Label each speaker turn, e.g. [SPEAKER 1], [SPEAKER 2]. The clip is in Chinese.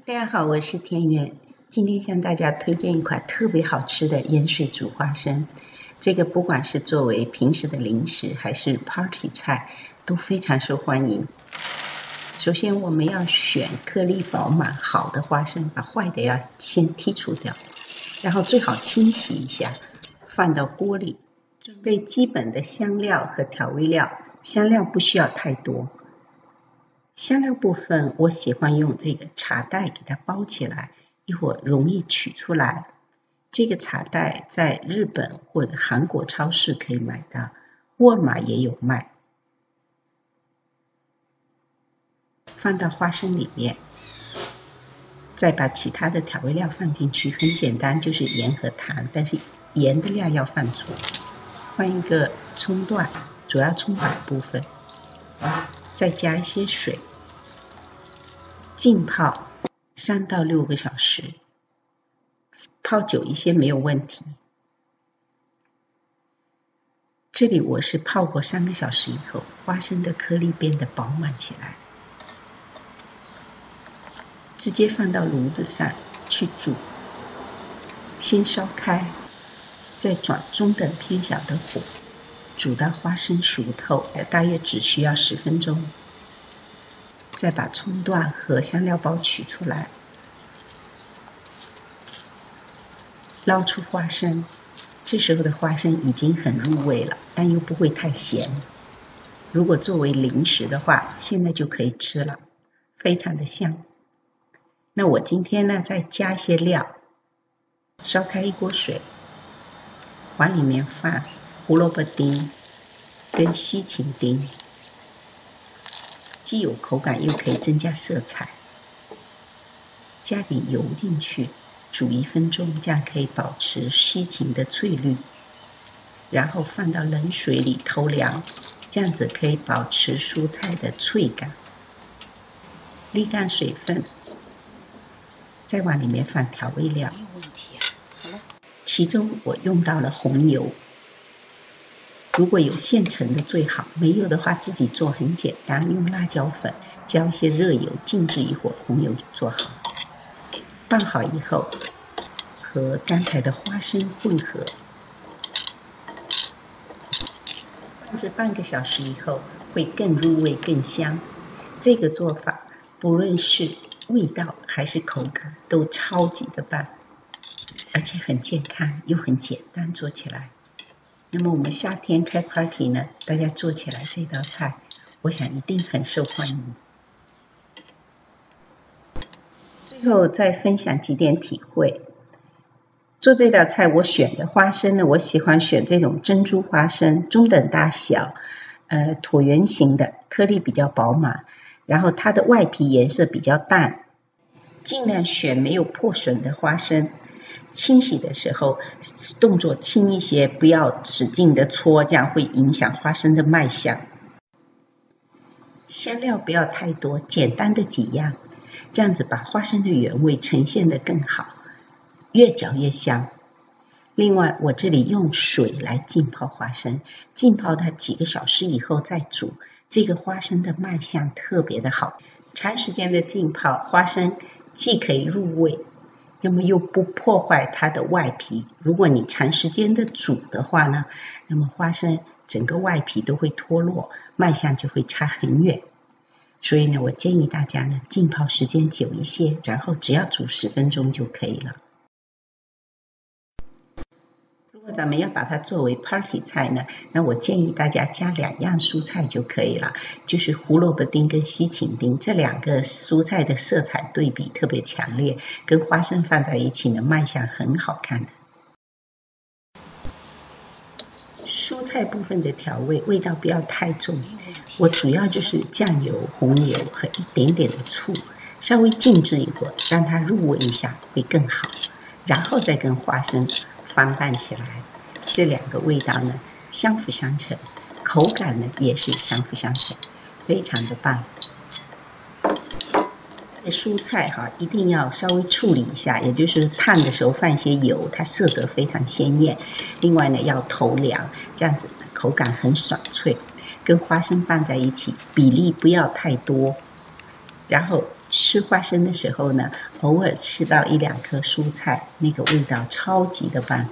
[SPEAKER 1] 大家好，我是田园。今天向大家推荐一款特别好吃的盐水煮花生。这个不管是作为平时的零食还是 party 菜，都非常受欢迎。首先我们要选颗粒饱满好的花生，把坏的要先剔除掉，然后最好清洗一下，放到锅里。准备基本的香料和调味料，香料不需要太多。香料部分我喜欢用这个茶袋给它包起来，一会儿容易取出来。这个茶袋在日本或者韩国超市可以买到，沃尔玛也有卖。放到花生里面，再把其他的调味料放进去，很简单，就是盐和糖，但是盐的量要放足。换一个葱段，主要葱白部分，再加一些水，浸泡3到6个小时，泡久一些没有问题。这里我是泡过3个小时以后，花生的颗粒变得饱满起来，直接放到炉子上去煮，先烧开，再转中等偏小的火，煮到花生熟透，大约只需要10分钟。再把葱段和香料包取出来，捞出花生。这时候的花生已经很入味了，但又不会太咸。如果作为零食的话，现在就可以吃了，非常的香。那我今天呢，再加一些料，烧开一锅水，往里面放胡萝卜丁跟西芹丁，既有口感又可以增加色彩。加点油进去，煮1分钟，这样可以保持西芹的翠绿。然后放到冷水里偷凉，这样子可以保持蔬菜的脆感。沥干水分，再往里面放调味料。其中我用到了红油，如果有现成的最好，没有的话自己做很简单，用辣椒粉浇一些热油，静置一会儿，红油就做好。拌好以后，和刚才的花生混合，放置半个小时以后，会更入味更香。这个做法不论是味道还是口感都超级的棒，而且很健康又很简单做起来。那么我们夏天开 party 呢，大家做起来这道菜，我想一定很受欢迎。最后再分享几点体会。做这道菜我选的花生呢，我喜欢选这种珍珠花生，中等大小，椭圆形的，颗粒比较饱满，然后它的外皮颜色比较淡，尽量选没有破损的花生。清洗的时候动作轻一些，不要使劲的搓，这样会影响花生的卖相。香料不要太多，简单的几样，这样子把花生的原味呈现得更好，越嚼越香。另外我这里用水来浸泡花生，浸泡它几个小时以后再煮，这个花生的卖相特别的好。长时间的浸泡，花生既可以入味，那么又不破坏它的外皮。如果你长时间的煮的话呢，那么花生整个外皮都会脱落，卖相就会差很远。所以呢，我建议大家呢，浸泡时间久一些，然后只要煮10分钟就可以了。如果咱们要把它作为 party 菜呢，那我建议大家加2样蔬菜就可以了，就是胡萝卜丁跟西芹丁，这2个蔬菜的色彩对比特别强烈，跟花生放在一起呢，卖相很好看的。蔬菜部分的调味味道不要太重，我主要就是酱油、红油和一点点的醋，稍微静置一会儿，让它入味一下会更好，然后再跟花生翻拌起来，这2个味道呢相辅相成，口感呢也是相辅相成，非常的棒。蔬菜一定要稍微处理一下，也就是烫的时候放一些油，它色泽非常鲜艳。另外呢，要投凉，这样子口感很爽脆。跟花生拌在一起，比例不要太多。然后吃花生的时候呢，偶尔吃到1-2颗蔬菜，那个味道超级的棒。